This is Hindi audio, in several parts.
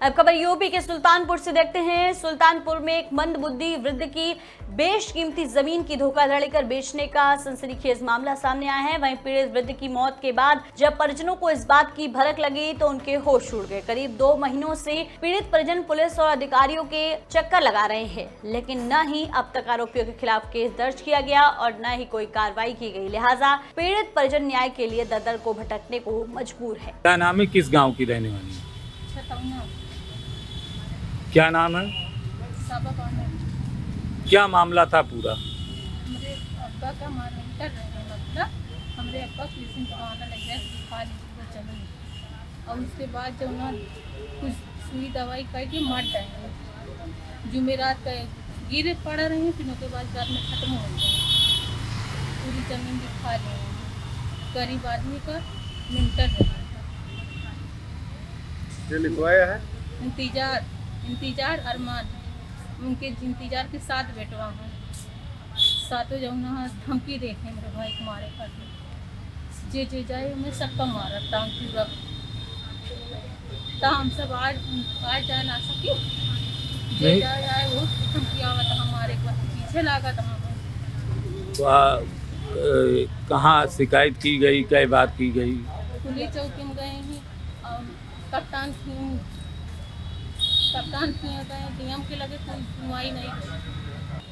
अब खबर यूपी के सुल्तानपुर से देखते हैं। सुल्तानपुर में एक मंदबुद्धि वृद्ध की बेशकीमती जमीन की धोखाधड़ी कर बेचने का सनसनीखेज मामला सामने आया है। वहीं पीड़ित वृद्ध की मौत के बाद जब परिजनों को इस बात की भनक लगी तो उनके होश उड़ गए। करीब 2 महीनों से पीड़ित परिजन पुलिस और अधिकारियों के चक्कर लगा रहे हैं, लेकिन न ही अब तक आरोपियों के खिलाफ केस दर्ज किया गया और न ही कोई कार्रवाई की गई। लिहाजा पीड़ित परिजन न्याय के लिए दर-दर को भटकने को मजबूर है। क्या नाम है, किस गाँव की रहने वाली है? क्या नाम है? क्या मामला था पूरा? हमारे अब्बा का मारमेंटर मतलब हमारे अब्बा किसी बहाना लग गया खा ली जमीन और उसके बाद जब ना कुछ सुई दवाई करके मार डाले। जुमेरात का गिरे पड़ रहे हैं, फिर उसके बाद रात में खत्म हो गए। पूरी जमीन भी खा ली है। गरीब आदमी का मेंटर है। ये लिखवाया है इंतजार अरमान। उनके इंतजार के 7 बेटवा हैं। 7 जो ना धमकी देखे मेरे भाई को मारे कर जे जाए मैं सबका मारा टांग पूरा। तो हम सब आज जा ना सके। जे जाए वो धमकी आवत हमारे को पीछे लगा था। कहाँ शिकायत की गई, क्या बात की गई? पुलिस चौकी में गए हैं और कप्तान किए गए, डीएम के लगे कोई सुनवाई नहीं।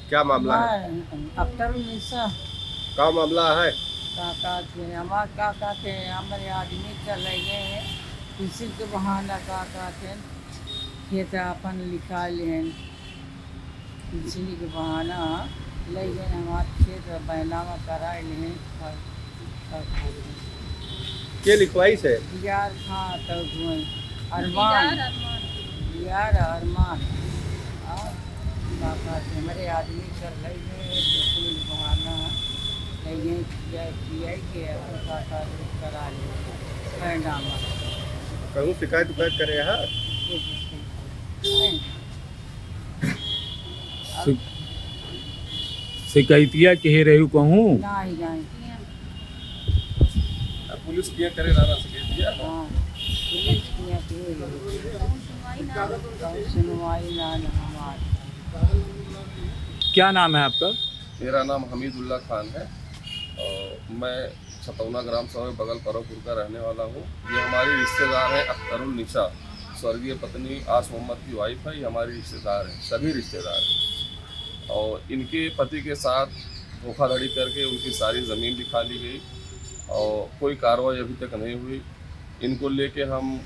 क्या मामला है? अख्तरुन्निसा क्या मामला है? काका थे हमारे आदमी चले गए हैं। किसी के बहाना काका थे खेत अपन लिखा लें, किसी के बहाना ले गए हमारे खेत बैनामा करा लें। ये लिखवाई से यार हाँ तब अरमान यार अरमान काका थे हमारे आदमी कर ले गए किसी के बहाना ले गए कि काका करा ले बैनामा। कहूँ शिकायत करे है? शिकायतिया कह रहे हो कहूँ नहीं पुलिस किया करे ना शिकायतिया। हाँ पुलिस किया सुनवाई ना हमारी। क्या नाम है आपका? मेरा नाम हमीदुल्लाह खान है और मैं छतौना ग्राम सभा बगल परवपुर का रहने वाला हूँ। ये हमारी रिश्तेदार हैं अख्तरुन्निसा, स्वर्गीय पत्नी आस मोहम्मद की वाइफ है। ये हमारी रिश्तेदार हैं, सभी रिश्तेदार हैं और इनके पति के साथ धोखाधड़ी करके उनकी सारी ज़मीन दिखा ली गई और कोई कार्रवाई अभी तक नहीं हुई। इनको लेके हम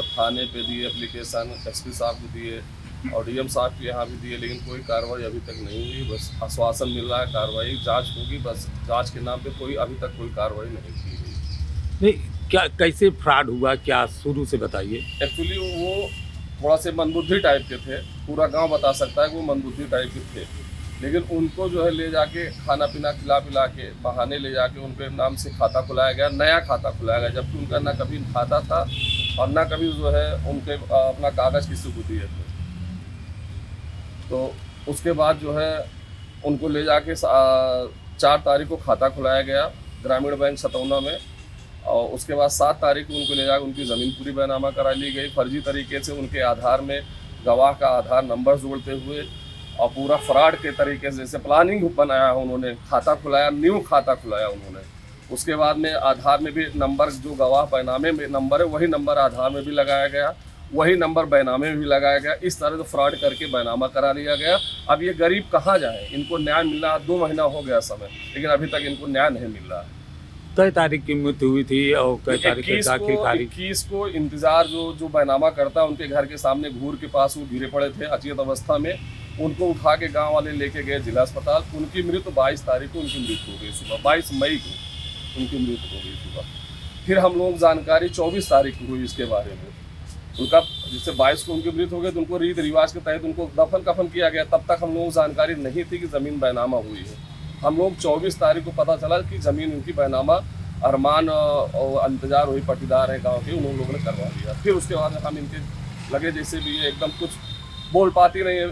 थाने पे दिए एप्लीकेशन, एसपी साहब को दिए और डीएम साहब के यहाँ भी दिए, लेकिन कोई कार्रवाई अभी तक नहीं हुई। बस आश्वासन मिल रहा है कार्रवाई जांच होगी, बस जांच के नाम पे कोई अभी तक कोई कार्रवाई नहीं की गई। नहीं, क्या कैसे फ्रॉड हुआ, क्या शुरू से बताइए। एक्चुअली वो थोड़ा से मंदबुद्धि टाइप के थे, पूरा गांव बता सकता है कि वो मंदबुद्धि टाइप के थे, लेकिन उनको जो है ले जाके खाना पीना खिला पिला के बहाने ले जाके उनके नाम से खाता खुलाया गया, नया खाता खुलाया गया, जबकि उनका ना कभी खाता था और ना कभी जो है उनके अपना कागज़ किसी को दिए थे। तो उसके बाद जो है उनको ले जाके 4 तारीख को खाता खुलाया गया ग्रामीण बैंक छतौना में और उसके बाद 7 तारीख को उनको ले जाकर उनकी ज़मीन पूरी बैनामा करा ली गई। फर्जी तरीके से उनके आधार में गवाह का आधार नंबर जोड़ते हुए और पूरा फ्रॉड के तरीके से जैसे प्लानिंग बनाया उन्होंने खाता खुलाया, न्यू खाता खुलाया उन्होंने। उसके बाद में आधार में भी नंबर जो गवाह बैनामे में नंबर है वही नंबर आधार में भी लगाया गया, वही नंबर बैनामे में भी लगाया गया। इस तरह से फ्रॉड करके बैनामा करा लिया गया। अब ये गरीब कहाँ जाए, इनको न्याय मिलना 2 महीना हो गया समय, लेकिन अभी तक इनको न्याय नहीं मिल रहा है। कई तारीख की मृत्यु हुई थी और कई तारीख की आखिरी तारीख? 21 को इंतजार जो बैनामा करता उनके घर के सामने घूर के पास वो गिरे पड़े थे अचेत अवस्था में। उनको उठा के गांव वाले लेके गए जिला अस्पताल। उनकी मृत्यु 22 तारीख को उनकी मृत्यु हो गई सुबह, 22 मई को उनकी मृत्यु हो गई सुबह। फिर हम लोग जानकारी 24 तारीख को हुई इसके बारे में। उनका जिससे 22 को उनकी मृत्यु हो गई तो उनको रीति रिवाज के तहत उनको दफन कफन किया गया। तब तक हम लोगों को जानकारी नहीं थी कि ज़मीन बैनामा हुई है। हम लोग 24 तारीख को पता चला कि ज़मीन उनकी बैनामा अरमान और इंतजार वही पटीदार है गांव के, उन लोगों ने करवा दिया। फिर उसके बाद हम इनके लगे जैसे भी ये एकदम कुछ बोल पाती नहीं है,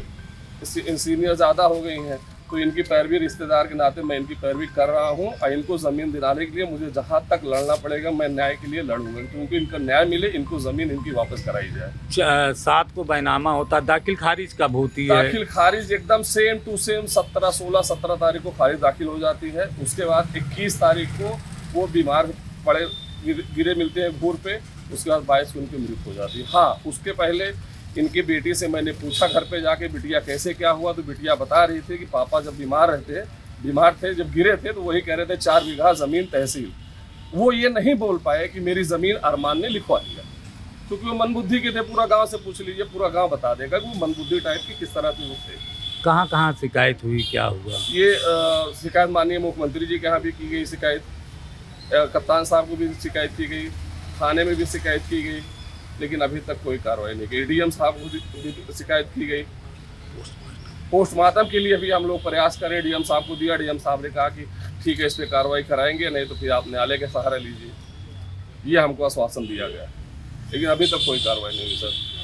सीनियर ज़्यादा हो गई हैं तो इनकी पैरवी रिश्तेदार के नाते मैं इनकी पैरवी कर रहा हूँ और इनको ज़मीन दिलाने के लिए मुझे जहाँ तक लड़ना पड़ेगा मैं न्याय के लिए लड़ूंगा, क्योंकि इनका न्याय मिले, इनको ज़मीन इनकी वापस कराई जाए। 7 को बैनामा होता, दाखिल खारिज कब होती है? दाखिल खारिज एकदम सेम टू सेम 17 तारीख को खारिज दाखिल हो जाती है। उसके बाद 21 तारीख को वो बीमार पड़े गिरे मिलते हैं घूर पे, उसके बाद 22 को उनकी मृत्यु हो जाती है। हाँ, उसके पहले इनकी बेटी से मैंने पूछा घर पे जाके, बिटिया कैसे क्या हुआ, तो बिटिया बता रही थी कि पापा जब बीमार थे, जब गिरे थे तो वही कह रहे थे 4 बीघा ज़मीन तहसील। वो ये नहीं बोल पाए कि मेरी ज़मीन अरमान ने लिखवा दिया, क्योंकि वो मनबुद्धि के थे। पूरा गांव से पूछ लीजिए, पूरा गांव बता देगा कि वो मनबुद्धि टाइप की किस तरह के थे। कहाँ कहाँ शिकायत हुई, क्या हुआ? ये शिकायत माननीय मुख्यमंत्री जी के यहाँ भी की गई शिकायत, कप्तान साहब को भी शिकायत की गई, थाने में भी शिकायत की गई, लेकिन अभी तक कोई कार्रवाई नहीं की। डीएम साहब को भी शिकायत की गई। पोस्टमार्टम के लिए भी हम लोग प्रयास करें, डीएम साहब को दिया, डीएम साहब ने कहा कि ठीक है इस पर कार्रवाई कराएंगे, नहीं तो फिर आप न्यायालय का सहारा लीजिए, ये हमको आश्वासन दिया गया, लेकिन अभी तक कोई कार्रवाई नहीं हुई सर।